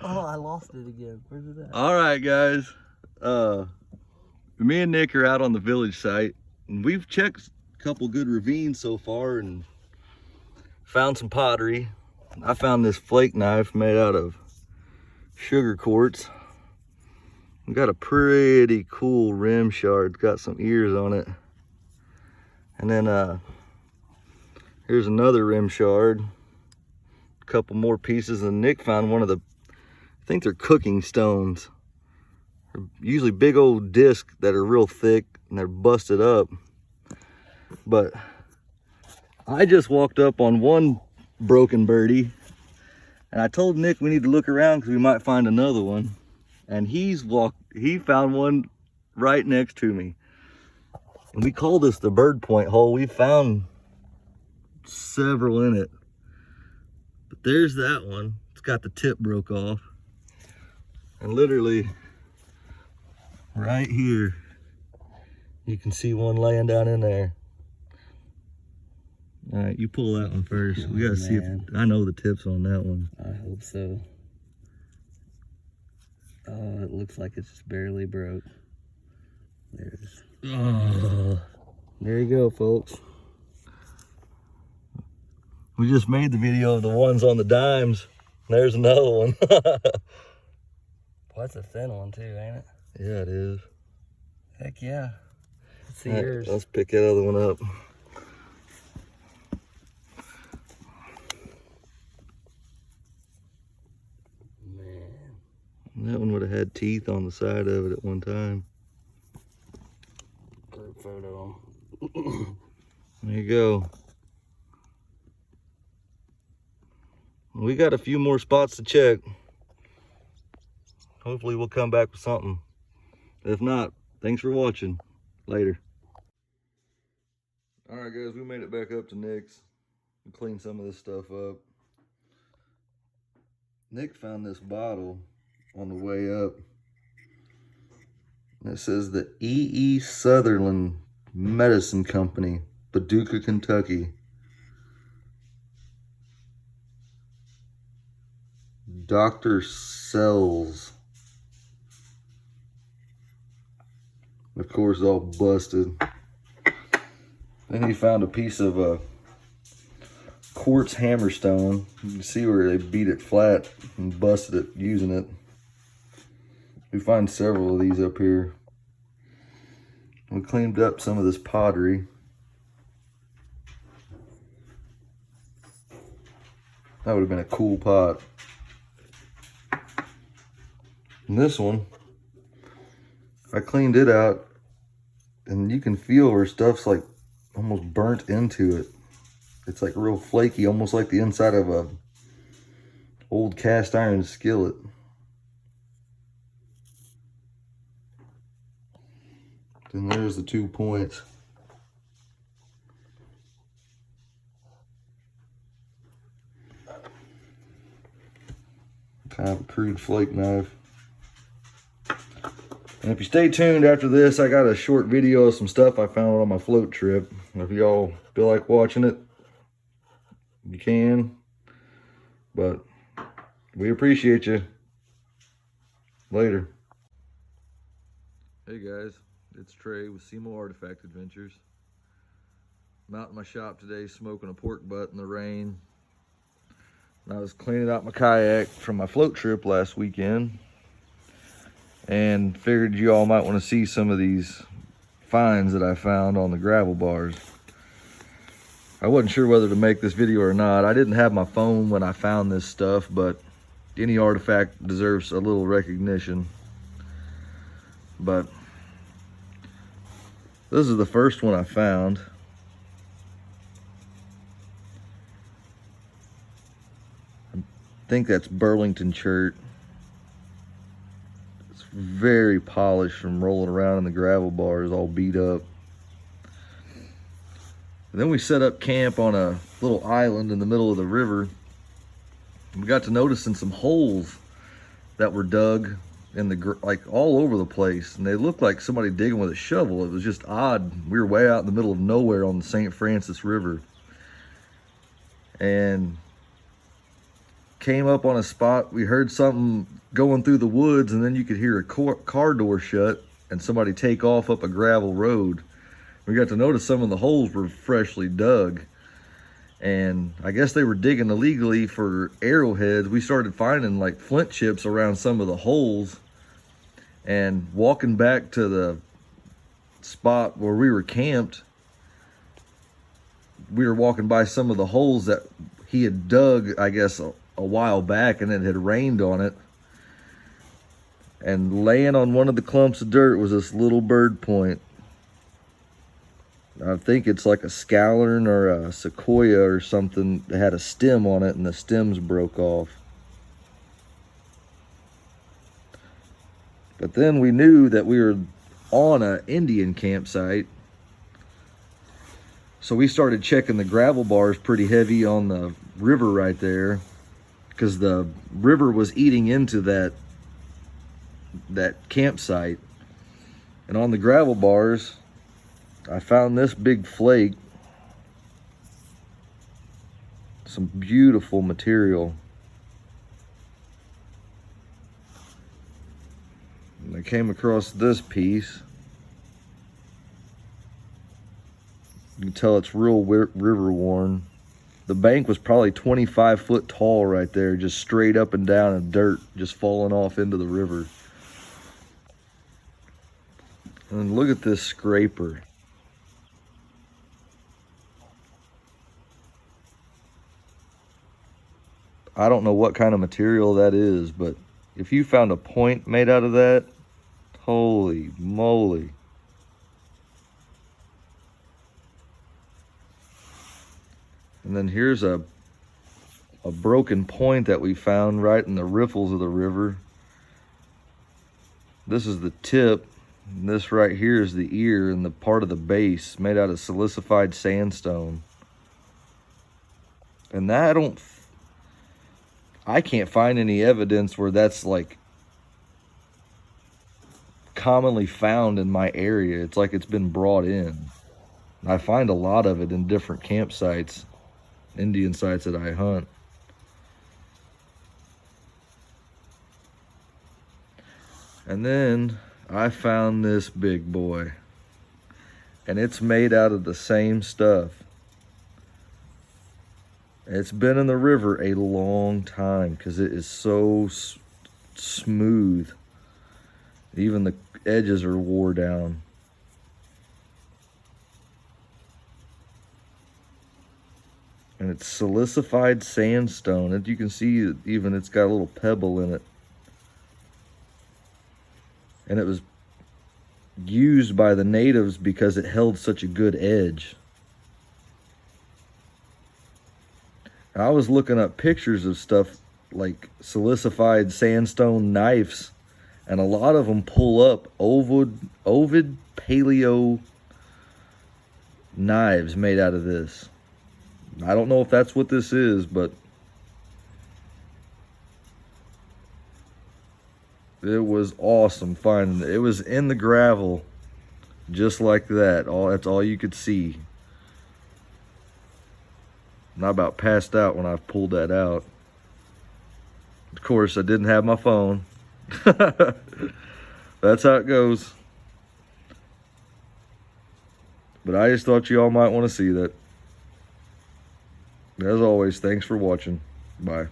Oh, I lost it again. Where's it at? All right, guys. Me and Nick are out on the village site, and we've checked a couple good ravines so far and found some pottery. I found this flake knife made out of sugar quartz. We got a pretty cool rim shard. It's got some ears on it. And then here's another rim shard. A couple more pieces, and Nick found one of the, I think they're cooking stones. They're usually big old discs that are real thick and they're busted up. But I just walked up on one broken birdie, and I told Nick we need to look around because we might find another one. And he found one right next to me. And we call this the bird point hole. We found several in it. But there's that one. It's got the tip broke off. And literally right here, you can see one laying down in there. All right, you pull that one first. We gotta see if, I know the tips on that one. I hope so. Oh, it looks like it's just barely broke. There's. Oh, there you go, folks. We just made the video of the ones on the dimes. There's another one. Well, that's a thin one too, ain't it? Yeah, it is. Heck yeah. Let's see All right, yours. let's pick that other one up. Man. That one would have had teeth on the side of it at one time. Group photo. There you go. We got a few more spots to check. Hopefully we'll come back with something. If not, thanks for watching. Later. All right, guys, we made it back up to Nick's and cleaned some of this stuff up. Nick found this bottle on the way up. And it says the E.E. Sutherland Medicine Company, Paducah, Kentucky. Dr. Sells. Of course, all busted. Then he found a piece of quartz hammerstone. You can see where they beat it flat and busted it using it. We find several of these up here. We cleaned up some of this pottery. That would have been a cool pot. And this one, I cleaned it out, and you can feel where stuff's like almost burnt into it. It's like real flaky, almost like the inside of a old cast iron skillet. Then there's the 2 points. Kind of a crude flake knife. And if you stay tuned after this, I got a short video of some stuff I found on my float trip. If y'all feel like watching it, you can. But we appreciate you. Later. Hey guys, it's Trey with SeMo Artifact Adventures. I'm out in my shop today smoking a pork butt in the rain. And I was cleaning out my kayak from my float trip last weekend, and figured you all might want to see some of these finds that I found on the gravel bars. I wasn't sure whether to make this video or not. I didn't have my phone when I found this stuff, but any artifact deserves a little recognition. But this is the first one I found. I think that's Burlington chert. Very polished from rolling around in the gravel bars, all beat up. And then we set up camp on a little island in the middle of the river. We got to noticing some holes that were dug in the like all over the place, and they looked like somebody digging with a shovel. It was just odd. We were way out in the middle of nowhere on the St. Francis River, and came up on a spot. We heard something going through the woods, and then you could hear a car door shut and somebody take off up a gravel road. We got to notice some of the holes were freshly dug, and I guess they were digging illegally for arrowheads. We started finding like flint chips around some of the holes, and walking back to the spot where we were camped, we were walking by some of the holes that he had dug, I guess, a while back, and it had rained on it. And laying on one of the clumps of dirt was this little bird point. I think it's like a scallon or a sequoia or something that had a stem on it, and the stems broke off. But then we knew that we were on an Indian campsite, so we started checking the gravel bars pretty heavy on the river right there, because the river was eating into that campsite. And on the gravel bars, I found this big flake, some beautiful material. And I came across this piece. You can tell it's real river worn. The bank was probably 25 foot tall right there, just straight up and down in dirt, just falling off into the river. And look at this scraper. I don't know what kind of material that is, but if you found a point made out of that, holy moly. And then here's a broken point that we found right in the riffles of the river. This is the tip, and this right here is the ear and the part of the base made out of silicified sandstone. And that I can't find any evidence where that's like commonly found in my area. It's like it's been brought in. I find a lot of it in different campsites, Indian sites that I hunt. And then I found this big boy, and it's made out of the same stuff. It's been in the river a long time because it is so smooth. Even the edges are wore down. And it's silicified sandstone. And you can see even it's got a little pebble in it. And it was used by the natives because it held such a good edge. I was looking up pictures of stuff like silicified sandstone knives, and a lot of them pull up ovid paleo knives made out of this. I don't know if that's what this is, but it was awesome finding it. It was in the gravel, just like that. That's all you could see. And I about passed out when I pulled that out. Of course, I didn't have my phone. That's how it goes. But I just thought you all might want to see that. As always, thanks for watching. Bye.